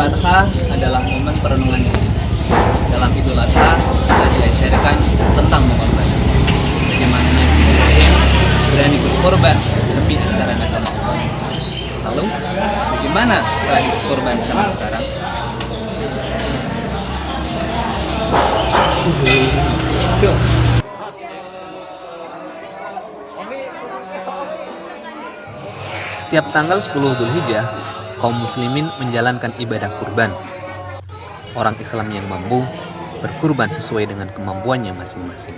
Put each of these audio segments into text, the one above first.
Adha adalah momen perenungan diri. Dalam Idul Adha kita diajarkan tentang pengorbanan. Bagaimana Nabi Ibrahim berani berkorban demi ajaran agama Allah. Lalu, bagaimana tradisi korban zaman sekarang? Setiap tanggal 10 Dzulhijjah, kaum muslimin menjalankan ibadah kurban. Orang Islam yang mampu berkurban sesuai dengan kemampuannya masing-masing.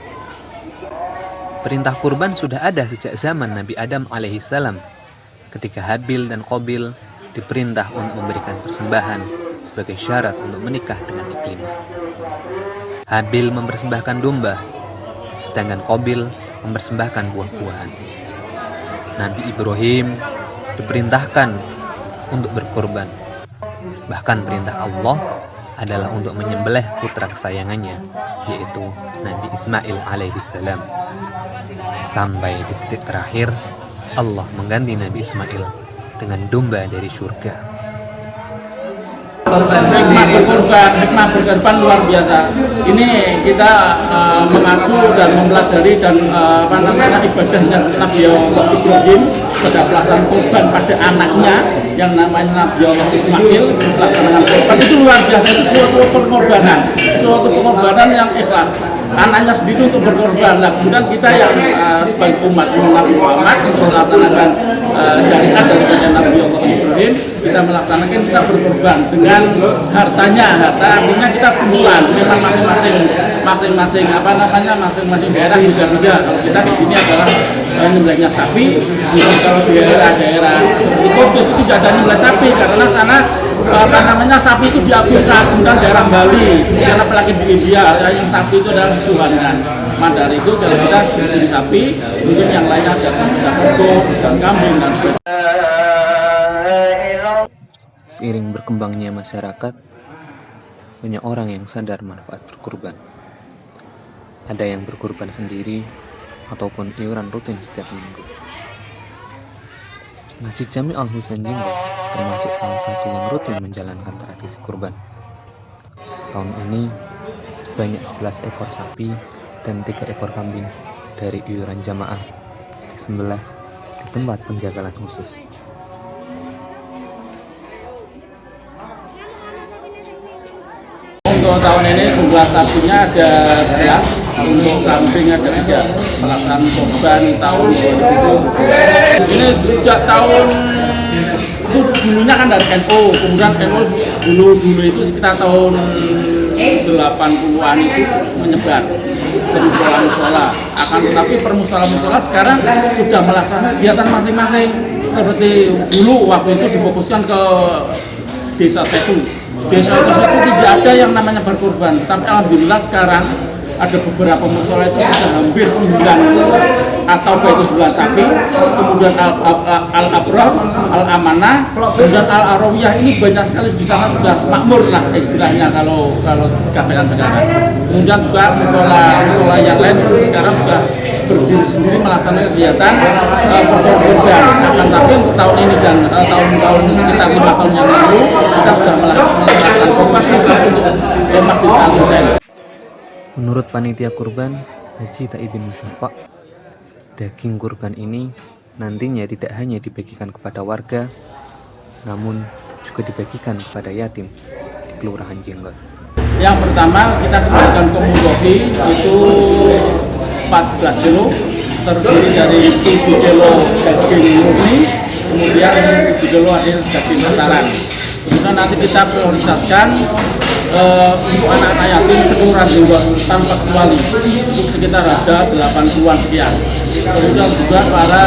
Perintah kurban sudah ada sejak zaman Nabi Adam alaihissalam, ketika Habil dan Qabil diperintah untuk memberikan persembahan sebagai syarat untuk menikah dengan Iklimah. Habil mempersembahkan domba, sedangkan Qabil mempersembahkan buah-buahan. Nabi Ibrahim diperintahkan untuk berkorban. Bahkan perintah Allah adalah untuk menyembelih putra kesayangannya, yaitu Nabi Ismail alaihissalam. Sampai di titik terakhir, Allah mengganti Nabi Ismail dengan domba dari surga. Hikmah berkorban luar biasa. Ini kita mengacu dan mempelajari dan ibadahnya Nabi Allah Ibrahim pada pelaksanaan korban pada anaknya yang namanya Nabi Allah Ismail, melaksanakan korban itu luar biasa. Itu suatu pengorbanan yang ikhlas. Anaknya sendiri untuk berkorban. Nah, kemudian kita yang sebagai umat Nabi Muhammad untuk melaksanakan syariat daripada Nabi Allah Ibrahim, kita melaksanakan, kita berkorban dengan hartanya. Harta artinya kita kumpulan, memang masing-masing daerah beda-beda. Kalau kita di sini adalah nyembelihnya sapi, kalau di daerah Kudus itu tidak ada nyembelih sapi karena sana sapi itu diakulkan. Kemudian daerah Bali, kemudian apalagi di India yang sapi itu adalah dituhankan. Maka dari itu kalau kita di sapi, mungkin yang lainnya ada kebo dan kambing dan sebagainya. Seiring berkembangnya masyarakat, banyak orang yang sadar manfaat berkurban. Ada yang berkurban sendiri ataupun iuran rutin setiap minggu. Masjid Jami Al-Husain Jimbo termasuk salah satu yang rutin menjalankan tradisi kurban. Tahun ini sebanyak 11 ekor sapi dan 3 ekor kambing dari iuran jamaah disembelih di tempat penjagalan khusus. Untuk tahun ini jumlah sapinya ada 11, untuk kambing ada 3. Pelaksanaan korban tahun 2020. Ini sejak tahun itu dulunya kan dari NU, kemudian NU dulu itu sekitar tahun 80-an itu menyebar ke musola-musola. Akan tetapi per musola-musola sekarang sudah melaksanakan kegiatan masing-masing. Seperti dulu waktu itu difokuskan ke desa Setu. Desa itu tidak ada yang namanya berkorban, tapi alhamdulillah sekarang ada beberapa musola itu sudah hampir 9 atau baik itu 9 sapi, kemudian Al-Abrar, Al-Amanah, kemudian Al-Arawiyah. Ini banyak sekali di sana sudah makmur lah istilahnya kalau dikatakan sekarang. Kemudian juga musola yang lain sekarang sudah berdiri sendiri melaksanakan kegiatan berkorban. Akan tapi untuk tahun ini dan tahun-tahun sekitar 5 tahun yang lalu kita sudah melaksanakan korban khusus untuk Masjid Al-Husain. Menurut panitia kurban Haji Taibin Musyafa, daging kurban ini nantinya tidak hanya dibagikan kepada warga, namun juga dibagikan kepada yatim di Kelurahan Jenggot. Yang pertama kita kembalikan ke Mudofi itu 14 kilo, terdiri dari 7 kilo daging murni, kemudian 7 kilo hasil daging pasaran. Kemudian nanti kita prioritaskan untuk anak-anak yatim seluruh Jenggot tanpa kecuali, untuk sekitar ada 80-an sekian. Kemudian juga para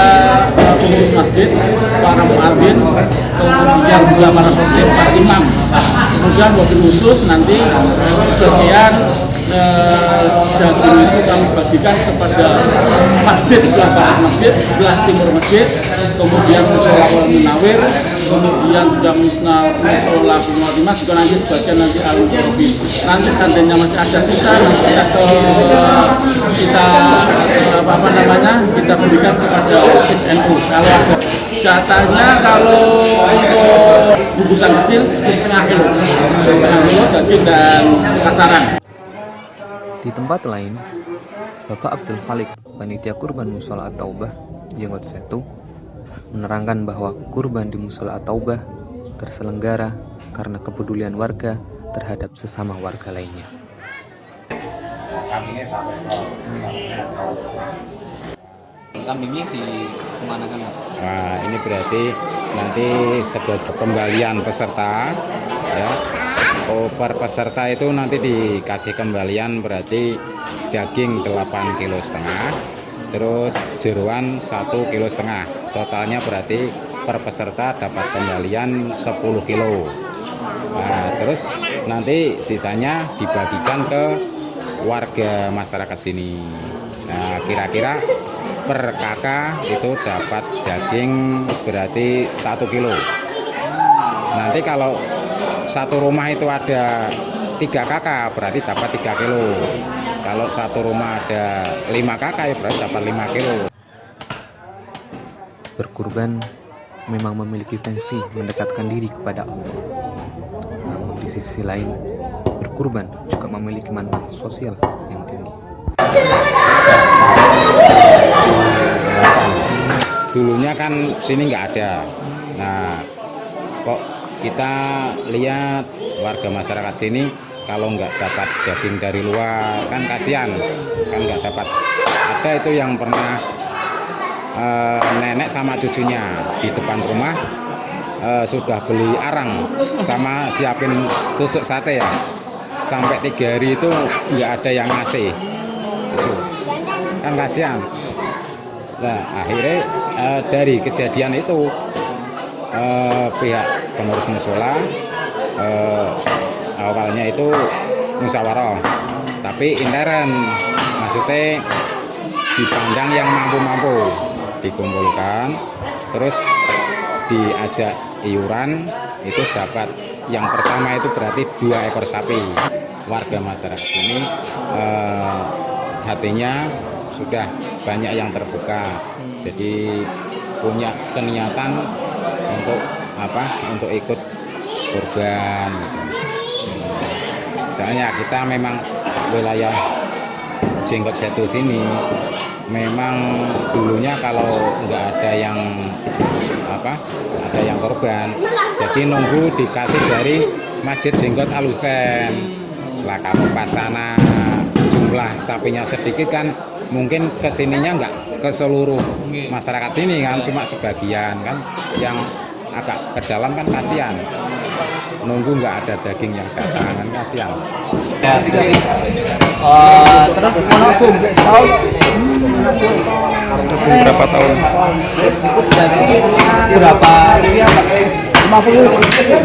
pengurus masjid, para muadzin, kemudian juga para khotib, para imam. Kemudian mobil khusus nanti sekian daging itu kami bagikan kepada masjid sebelah barat masjid, sebelah timur masjid, kemudian musola Munawir, kemudian juga musola Mu'adimah juga nanti sebagian nanti Al-Mu'robi. Nanti seandainya masih ada sisa, kita berikan kepada NU. Kalau ada jatahnya, kalau untuk bungkusan kecil setengah kilo daging dan kasaran. Di tempat lain, Bapak Abdul Khalik, panitia kurban Musola At-Taubah, Jenggot Setu, menerangkan bahwa kurban di Musola At-Taubah terselenggara karena kepedulian warga terhadap sesama warga lainnya. Kambingnya di kemana kan? Nah, ini berarti nanti sebagai kembalian peserta ya. Oh, per peserta itu nanti dikasih kembalian berarti daging 8,5 kilo, terus jeroan 1,5 kilo. Totalnya berarti per peserta dapat kembalian 10 kilo. Nah, terus nanti sisanya dibagikan ke warga masyarakat sini. Nah, kira-kira per kakak itu dapat daging berarti 1 kilo. Nanti kalau satu rumah itu ada 3 kakak berarti dapat 3 kilo. Kalau satu rumah ada 5 kakak ya berarti dapat 5 kilo. Berkurban memang memiliki fungsi mendekatkan diri kepada Allah. Namun di sisi lain, berkurban juga memiliki manfaat sosial yang tinggi. Dulunya kan sini nggak ada. Nah, kok kita lihat warga masyarakat sini kalau nggak dapat daging dari luar kan kasihan, kan nggak dapat. Ada itu yang pernah nenek sama cucunya di depan rumah sudah beli arang sama siapin tusuk sate ya, sampai 3 hari itu nggak ada yang ngasih, itu kan kasihan. Nah, akhirnya dari kejadian itu pihak pengurus musola awalnya itu musyawarah, tapi intern, maksudnya dipandang yang mampu-mampu dikumpulkan, terus diajak iuran, itu dapat yang pertama itu berarti 2 ekor sapi. Warga masyarakat ini hatinya sudah banyak yang terbuka, jadi punya keniatan untuk untuk ikut kurban gitu. Soalnya kita memang wilayah Jenggot Setu sini memang dulunya kalau nggak ada yang ada yang korban, jadi nunggu dikasih dari Masjid Jenggot Alusen. Lah kalau pas sana jumlah sapinya sedikit kan mungkin kesininya nggak ke seluruh masyarakat sini kan, cuma sebagian kan, yang agak ke dalam kan kasihan, nunggu nggak ada daging yang datang kan kasihan. Terus tahun Berapa tahun? berapa rupiah Pak? 50 rupiah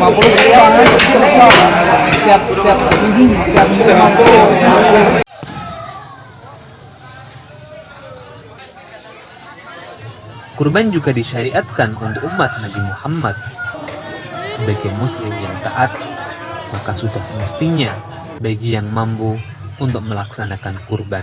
setiap minggu 50. Kurban juga disyariatkan untuk umat Nabi Muhammad. Sebagai muslim yang taat, maka sudah semestinya bagi yang mampu untuk melaksanakan kurban.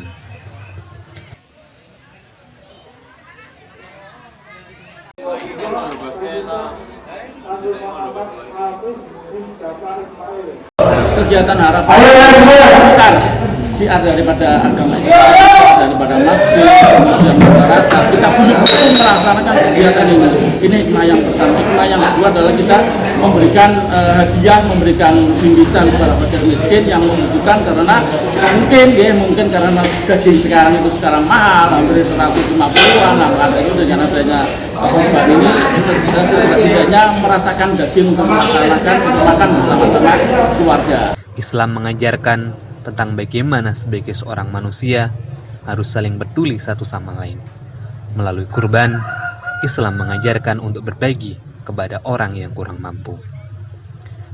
Kegiatan harapan syiar daripada agama Islam, daripada masjid, kemudian masyarakat, kita betul-betul melaksanakan kegiatan ini. Ini hikmah yang pertama. Hikmah yang kedua adalah kita memberikan hadiah, memberikan bingkisan kepada fakir miskin yang membutuhkan, karena mungkin karena daging sekarang itu sekarang mahal, hampir 150-an. Nah, itu dengan adanya kurban ini kita setidaknya merasakan daging untuk melaksanakan makan bersama-sama keluarga. Islam mengajarkan tentang bagaimana sebagai seorang manusia harus saling peduli satu sama lain. Melalui kurban, Islam mengajarkan untuk berbagi kepada orang yang kurang mampu.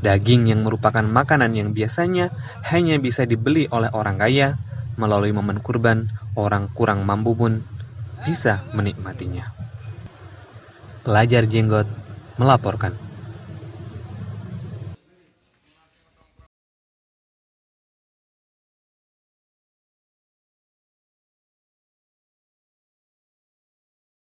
Daging yang merupakan makanan yang biasanya hanya bisa dibeli oleh orang kaya, melalui momen kurban, orang kurang mampu pun bisa menikmatinya. Pelajar Jenggot melaporkan.